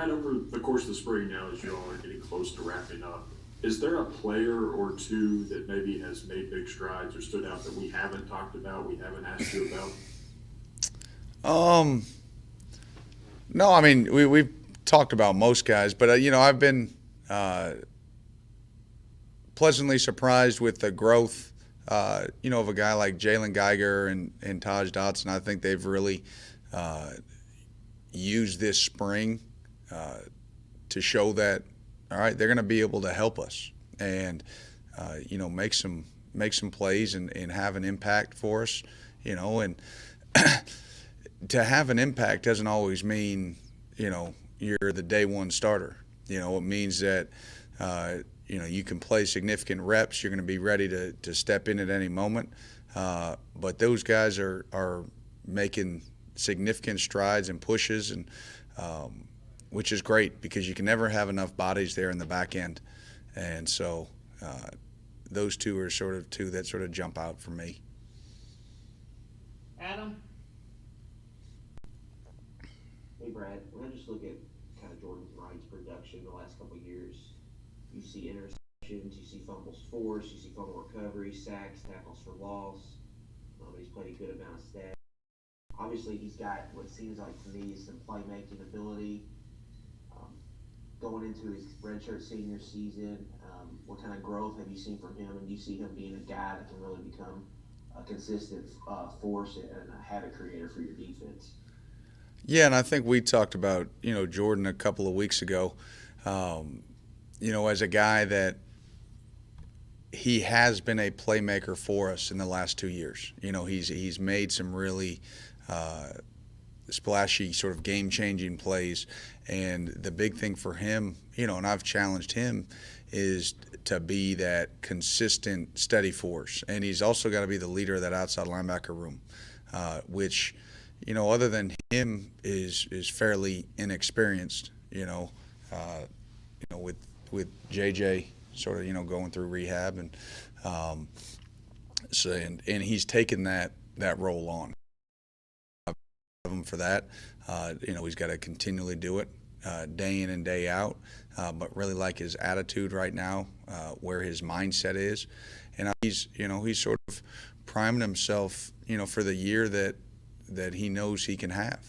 Brad, over the course of the spring now, as you all are getting close to wrapping up, is there a player or two that maybe has made big strides or stood out that we haven't talked about, we haven't asked you about? Um, no, I mean we've talked about most guys, but I've been uh, pleasantly surprised with the growth. Of a guy like Jalen Geiger and Taj Dotson. I think they've really uh, used this spring uh, to show that all right, they're going to be able to help us and make some plays and have an impact for us. And to have an impact doesn't always mean you're the day one starter. It means that uh, you can play significant reps. You're going to be ready to step in at any moment. But those guys are making significant strides and pushes, and which is great because you can never have enough bodies there in the back end. And so those two are sort of two that sort of jump out for me. Adam? Hey Brad, when I just look at kind of Jordan Wright's production the last couple of years, you see interceptions, you see fumbles forced, you see fumble recovery, sacks, tackles for loss. He's played a good amount of stats. Obviously, he's got what seems like to me is some playmaking ability. Um, Going into his redshirt senior season, what kind of growth have you seen from him, and do you see him being a guy that can really become a consistent force and a habit creator for your defense? Yeah, and I think we talked about Jordan a couple of weeks ago. Um, as a guy that he has been a playmaker for us in the last 2 years. He's made some really uh, splashy sort of game-changing plays, and the big thing for him, and I've challenged him, is to be that consistent, steady force, and he's also got to be the leader of that outside linebacker room, which, other than him, is fairly inexperienced. Uh, with JJ sort of going through rehab um, and he's taken that role on him for that. He's got to continually do it day in and day out. But really like his attitude right now, where his mindset is, and he's sort of priming himself, for the year that he knows he can have.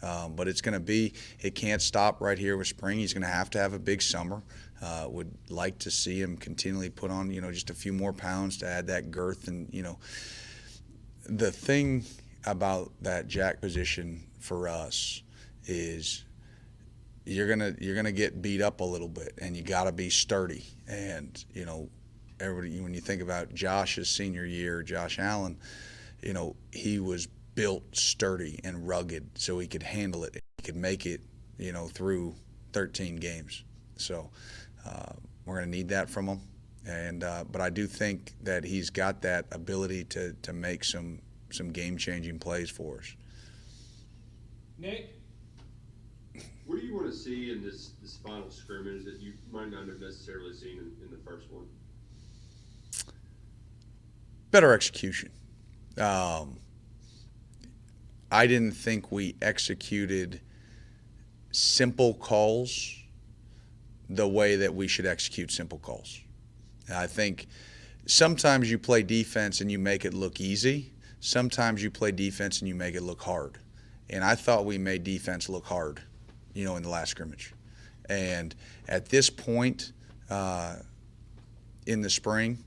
But it can't stop right here with spring. He's going to have a big summer. Would like to see him continually put on, just a few more pounds to add that girth. And, the thing about that jack position for us is you're gonna get beat up a little bit, and you got to be sturdy. And, everybody, when you think about Josh's senior year, Josh Allen, he was built sturdy and rugged so he could handle it. He could make it, through 13 games. So we're going to need that from him. And but I do think that he's got that ability to make some game-changing plays for us. Nick? What do you want to see in this final scrimmage that you might not have necessarily seen in the first one? Better execution. I didn't think we executed simple calls the way that we should execute simple calls. I think sometimes you play defense and you make it look easy. Sometimes you play defense and you make it look hard. And I thought we made defense look hard, in the last scrimmage. And at this point in the spring,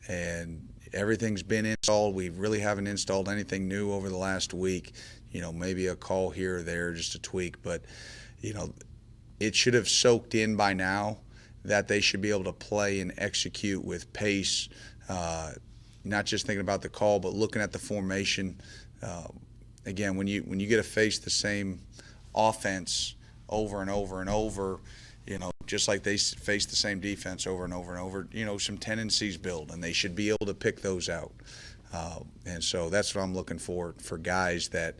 and everything's been installed. We really haven't installed anything new over the last week. Maybe a call here or there, just a tweak. But, it should have soaked in by now that they should be able to play and execute with pace, not just thinking about the call, but looking at the formation. Again, when you get to face the same offense over and over and over, just like they face the same defense over and over and over, some tendencies build, and they should be able to pick those out. And so that's what I'm looking for guys that,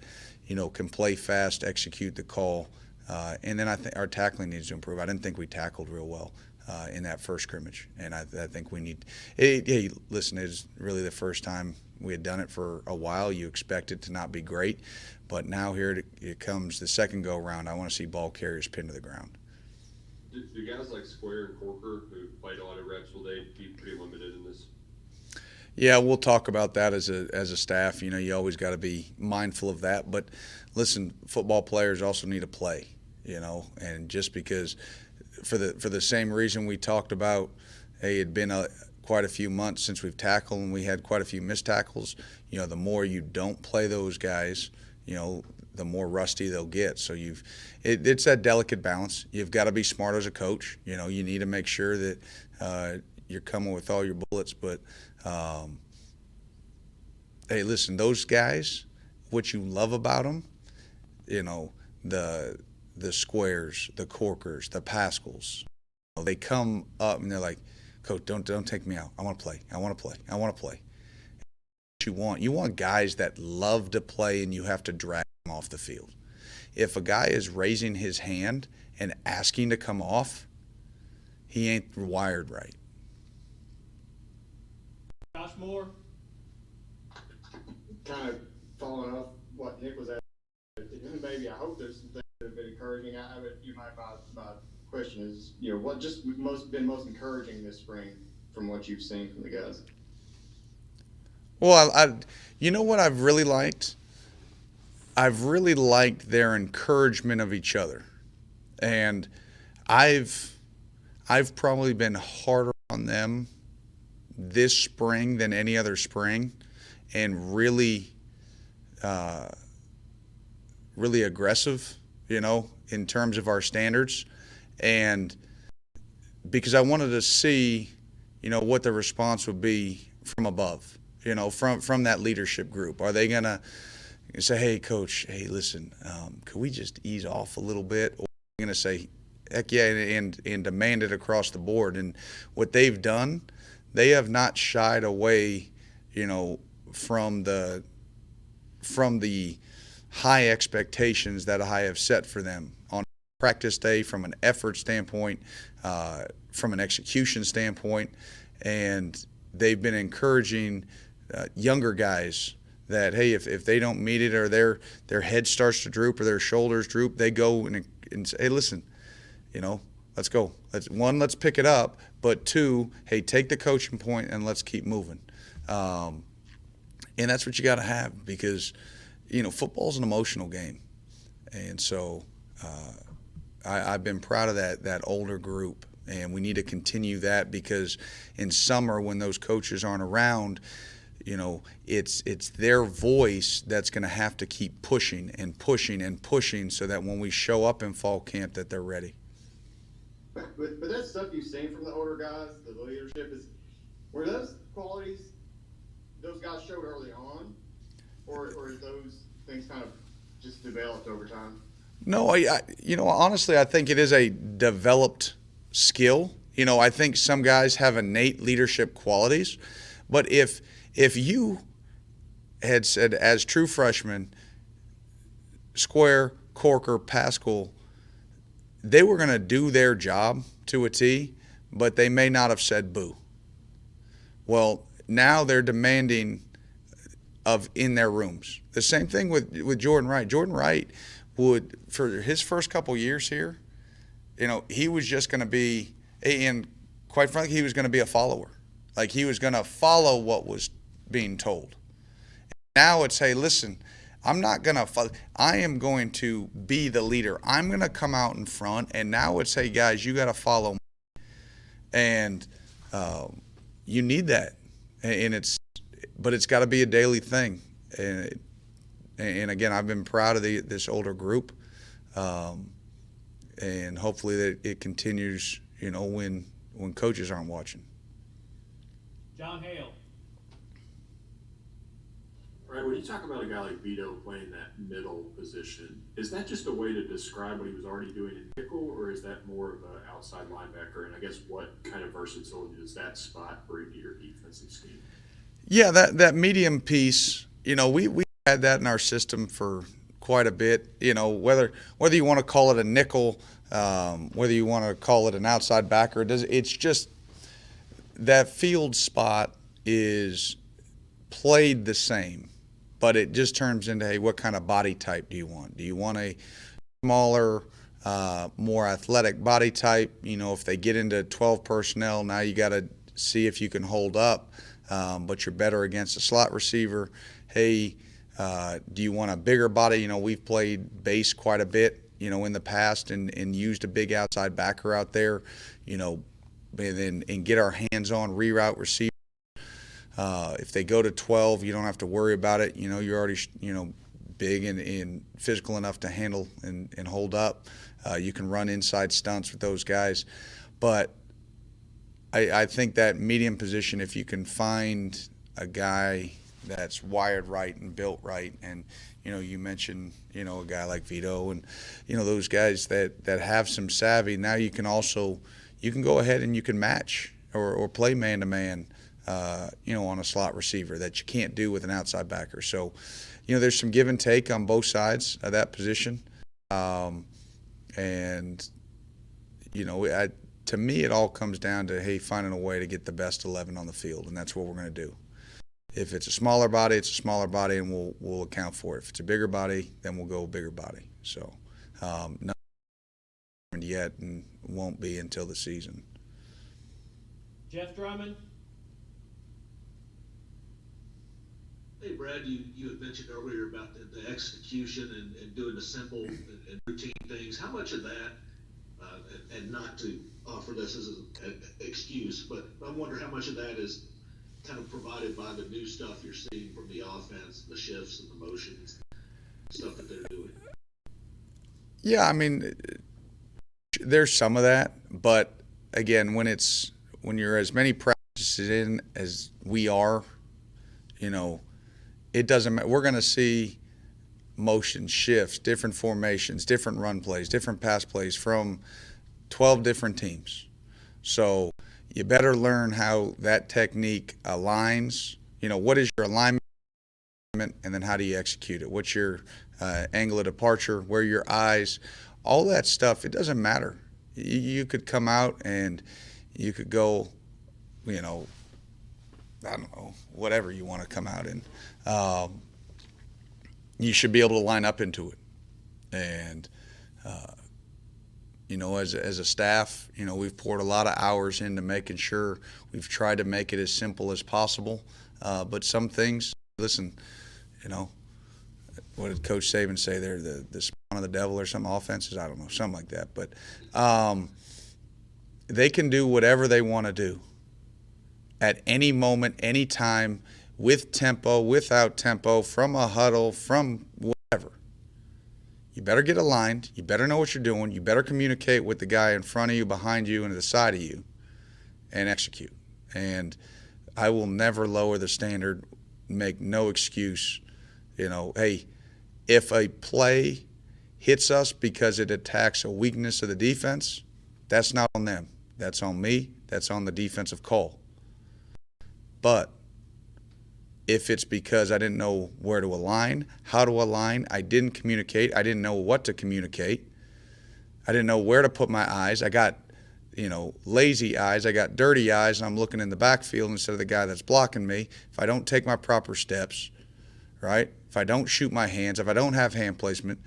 can play fast, execute the call. And then I think our tackling needs to improve. I didn't think we tackled real well in that first scrimmage, and I think we need. Hey, listen, it's really the first time We had done it for a while. You expect it to not be great, but now here it comes the second go around. I want to see ball carriers pinned to the ground. Do guys like Square and Corker, who played a lot of reps, will they be pretty limited in this? Yeah, we'll talk about that as a staff. You know, you always got to be mindful of that. But listen, football players also need to play. You know, and just because for the same reason we talked about, hey, it'd been quite a few months since we've tackled and we had quite a few missed tackles. You know, the more you don't play those guys, you know, the more rusty they'll get. So it's that delicate balance. You've got to be smart as a coach. You know, you need to make sure that you're coming with all your bullets. But hey, listen, those guys, what you love about them, you know, the Squares, the Corkers, the Pascals, you know, they come up and they're like, Coach, don't take me out. I want to play. I want to play. I want to play. What you want guys that love to play and you have to drag them off the field. If a guy is raising his hand and asking to come off, he ain't wired right. Josh Moore. Kind of following off what Nick was asking, maybe I hope there's some things that have been encouraging. My question is, you know, what just been most encouraging this spring from what you've seen from the guys? Well, you know what I've really liked? I've really liked their encouragement of each other, and I've probably been harder on them this spring than any other spring, and really aggressive, you know, in terms of our standards. And because I wanted to see, you know, what the response would be from above, you know, from that leadership group. Are they going to say, hey, Coach, hey, listen, could we just ease off a little bit? Or are they going to say, heck yeah, and demand it across the board? And what they've done, they have not shied away, you know, from the high expectations that I have set for them on practice day, from an effort standpoint, from an execution standpoint. And they've been encouraging younger guys that, hey, if they don't meet it, or their head starts to droop or their shoulders droop, they go and say, hey, listen, you know, let's go. Let's pick it up. But two, hey, take the coaching point and let's keep moving. And that's what you got to have, because, you know, football's an emotional game. And so I've been proud of that older group, and we need to continue that, because in summer when those coaches aren't around, you know, it's their voice that's going to have to keep pushing and pushing and pushing, so that when we show up in fall camp that they're ready. But that stuff you've seen from the older guys, the leadership, were those qualities those guys showed early on, or those things kind of just developed over time? No, you know, honestly, I think it is a developed skill. You know, I think some guys have innate leadership qualities, but if you had said, as true freshmen, Square, Corker, Pascal, they were going to do their job to a T, but they may not have said boo. Well, now they're demanding of in their rooms. The same thing with Jordan Wright. Jordan Wright would, for his first couple years here, you know, he was just going to be, and quite frankly, he was going to be a follower. Like, he was going to follow what was being told. Now it's, hey, listen, I'm not going to follow. I am going to be the leader. I'm going to come out in front. And now it's, hey, guys, you got to follow me. And you need that. But it's got to be a daily thing. And again, I've been proud of this older group. And hopefully that it continues, you know, when coaches aren't watching. John Hale. Right, when you talk about a guy like Vito playing that middle position, is that just a way to describe what he was already doing in nickel, or is that more of an outside linebacker? And I guess what kind of versatility does that spot bring to your defensive scheme? Yeah, that medium piece, you know, we had that in our system for quite a bit. You know, whether you want to call it a nickel, whether you want to call it an outside backer, it's just that field spot is played the same, but it just turns into, hey, what kind of body type do you want? Do you want a smaller, more athletic body type? You know, if they get into 12 personnel, now you got to see if you can hold up, but you're better against a slot receiver. Hey, do you want a bigger body? You know, we've played base quite a bit, you know, in the past and used a big outside backer out there, you know, and get our hands on reroute receiver. If they go to 12, you don't have to worry about it. You know, you're already, you know, big and physical enough to handle and hold up. You can run inside stunts with those guys. But I think that medium position, if you can find a guy that's wired right and built right, and, you know, you mentioned, you know, a guy like Vito and, you know, those guys that have some savvy, now you can also, you can go ahead and you can match or play man-to-man, you know, on a slot receiver that you can't do with an outside backer. So, you know, there's some give and take on both sides of that position. And, you know, to me, it all comes down to, hey, finding a way to get the best 11 on the field, and that's what we're going to do. If it's a smaller body, it's a smaller body, and we'll account for it. If it's a bigger body, then we'll go bigger body. So, not yet, and won't be until the season. Jeff Drummond. Hey, Brad, you had mentioned earlier about the execution and doing the simple and routine things. How much of that, and not to offer this as an excuse, but I wonder how much of that is kind of provided by the new stuff you're seeing from the offense, the shifts and the motions, stuff that they're doing? Yeah, I mean, there's some of that, but again, when you're as many practices in as we are, you know, it doesn't matter. We're going to see motion shifts, different formations, different run plays, different pass plays from 12 different teams. So you better learn how that technique aligns. You know, what is your alignment, and then how do you execute it? What's your angle of departure? Where are your eyes? All that stuff, it doesn't matter. You could come out and you could go, you know, I don't know, whatever you want to come out in. You should be able to line up into it. And, you know, as a staff, you know, we've poured a lot of hours into making sure we've tried to make it as simple as possible. But some things, listen, you know, what did Coach Saban say there? The spawn of the devil or some offenses? I don't know, something like that. But they can do whatever they want to do at any moment, any time, with tempo, without tempo, from a huddle, from whatever. You better get aligned. You better know what you're doing. You better communicate with the guy in front of you, behind you, and to the side of you, and execute. And I will never lower the standard, make no excuse. You know, hey, if a play hits us because it attacks a weakness of the defense, that's not on them. That's on me. That's on the defensive call. But if it's because I didn't know where to align, how to align, I didn't communicate, I didn't know what to communicate, I didn't know where to put my eyes, I got, you know, lazy eyes, I got dirty eyes, and I'm looking in the backfield instead of the guy that's blocking me. If I don't take my proper steps, right, if I don't shoot my hands, if I don't have hand placement,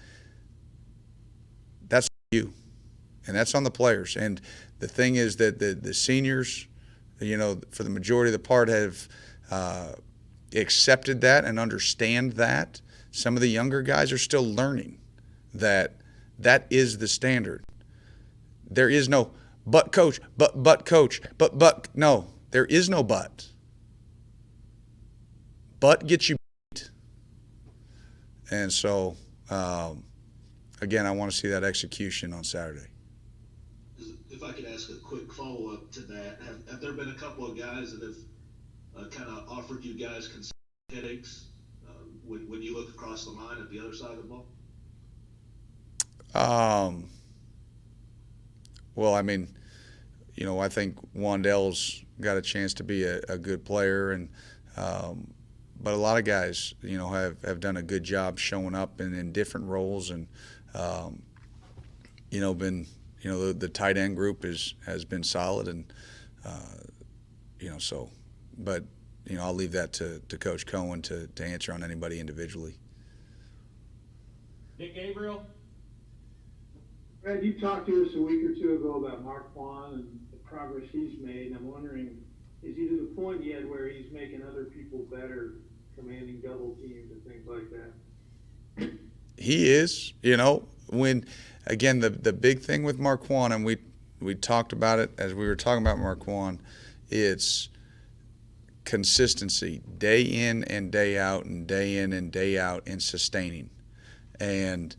that's you. And that's on the players. And the thing is that the seniors, you know, for the majority of the part have accepted that and understand that. Some of the younger guys are still learning that is the standard. There is no but coach, but coach, but no, there is no but. But gets you beat. And so, again, I want to see that execution on Saturday. If I could ask a quick follow-up to that, have there been a couple of guys that have kind of offered you guys headaches when you look across the line at the other side of the ball? Well, I mean, you know, I think Wandell's got a chance to be a good player, and but a lot of guys, you know, have done a good job showing up in different roles, and you know, the tight end group has been solid, and you know, so, but I'll leave that to Coach Cohen to answer on anybody individually. Dick Gabriel. Brad, you talked to us a week or two ago about Marquand and the progress he's made, and I'm wondering, is he to the point yet where he's making other people better, commanding double teams and things like that? He is, when, again, the big thing with Marquand, and we talked about it as we were talking about Marquand, it's consistency, day in and day out and day in and day out and sustaining. And,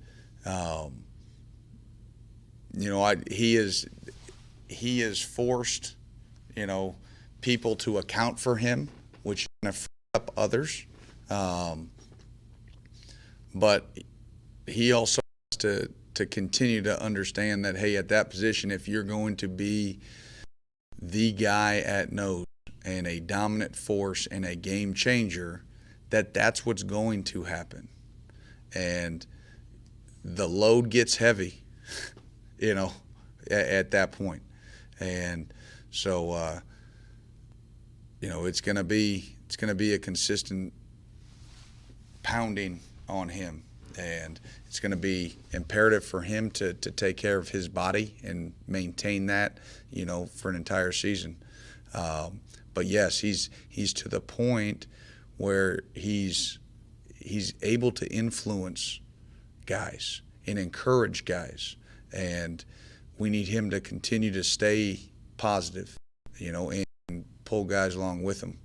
he is forced, people to account for him, which kind of free up others. But he also has to continue to understand that, hey, at that position, if you're going to be the guy at nose and a dominant force and a game changer, that's what's going to happen. And the load gets heavy, at that point. And so, it's going to be a consistent pounding on him. And it's going to be imperative for him to take care of his body and maintain that, for an entire season. But yes, he's to the point where he's able to influence guys and encourage guys, and we need him to continue to stay positive, and pull guys along with him.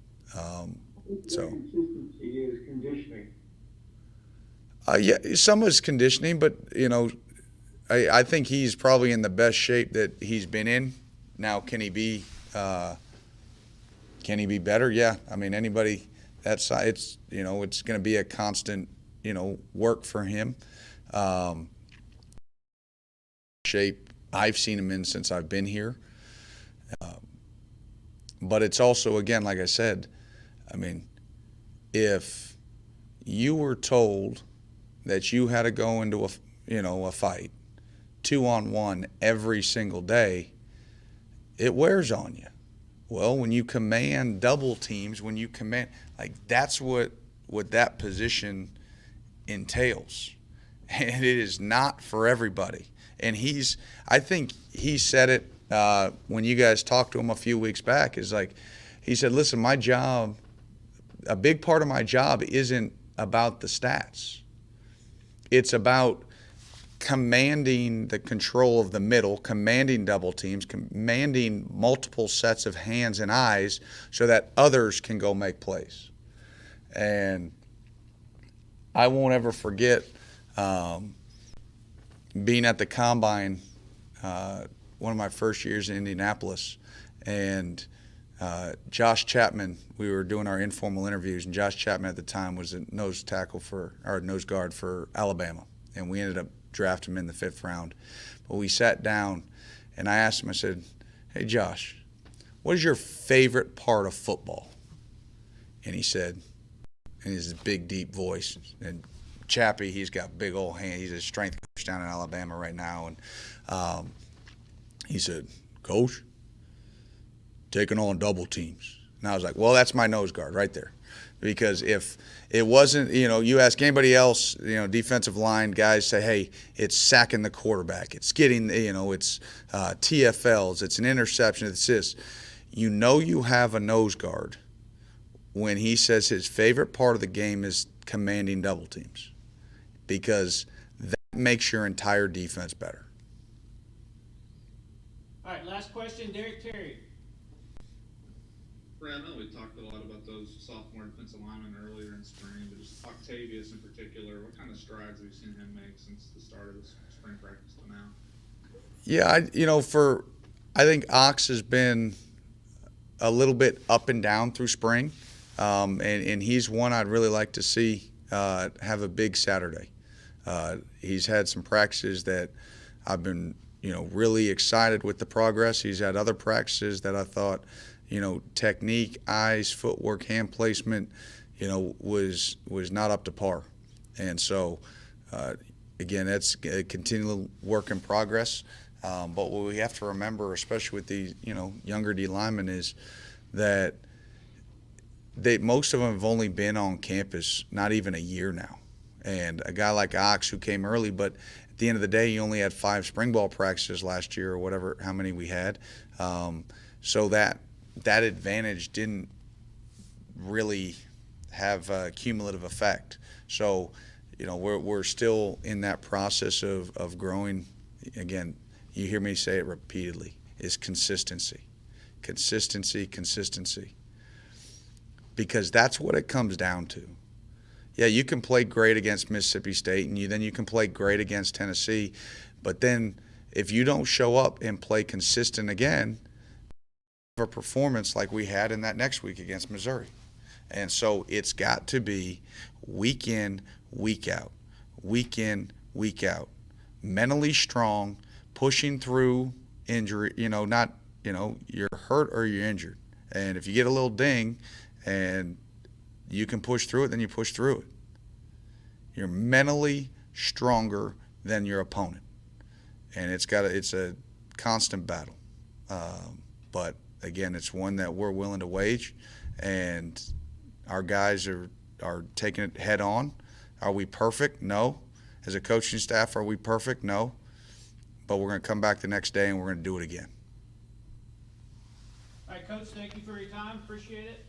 So Consistency is conditioning. Yeah, some is conditioning, but I think he's probably in the best shape that he's been in. Now, can he be better? Yeah, I mean, anybody that side, it's going to be a constant work for him. Shape I've seen him in since I've been here, but it's also, again, like I said, I mean, if you were told that you had to go into a fight 2-on-1 every single day, it wears on you. Well, when you command double teams, that's what that position entails. And it is not for everybody. And I think he said it when you guys talked to him a few weeks back, he said, listen, my job, a big part of my job isn't about the stats. It's about commanding the control of the middle, commanding double teams, commanding multiple sets of hands and eyes so that others can go make plays. And I won't ever forget being at the Combine one of my first years in Indianapolis, and Josh Chapman, we were doing our informal interviews, and Josh Chapman at the time was a nose guard for Alabama, and we ended up drafting him in the 5th round. But we sat down, and I asked him, I said, hey, Josh, what is your favorite part of football? And he said, in his big, deep voice, and Chappie, he's got big old hands. He's a strength coach down in Alabama right now. And he said, Coach, taking on double teams. And I was like, well, that's my nose guard right there. Because if it wasn't, you ask anybody else, defensive line guys say, hey, it's sacking the quarterback. It's getting, it's TFLs. It's an interception. It's this. You have a nose guard when he says his favorite part of the game is commanding double teams, because that makes your entire defense better. All right, last question, Derek Terry. Brad, I know we talked a lot about those sophomore defensive linemen earlier in spring, but just Octavius in particular, what kind of strides have you seen him make since the start of this spring practice to now? Yeah, I think Ox has been a little bit up and down through spring, and he's one I'd really like to see have a big Saturday. He's had some practices that I've been, really excited with the progress. He's had other practices that I thought, technique, eyes, footwork, hand placement, was not up to par. And so, again, that's a continual work in progress. But what we have to remember, especially with these, younger D linemen, is that most of them have only been on campus not even a year now. And a guy like Ox who came early, but at the end of the day, he only had 5 spring ball practices last year or whatever, how many we had. So that advantage didn't really have a cumulative effect. So, we're still in that process of growing. Again, you hear me say it repeatedly, is consistency. Consistency. Because that's what it comes down to. Yeah, you can play great against Mississippi State, and then you can play great against Tennessee, but then if you don't show up and play consistent again, a performance like we had in that next week against Missouri. And so it's got to be week in, week out, mentally strong, pushing through injury, not, you're hurt or you're injured. And if you get a little ding and you can push through it, then you push through it. You're mentally stronger than your opponent. And it's a constant battle. But again, it's one that we're willing to wage, and our guys are taking it head on. Are we perfect? No. As a coaching staff, are we perfect? No. But we're going to come back the next day and we're going to do it again. All right, Coach, thank you for your time. Appreciate it.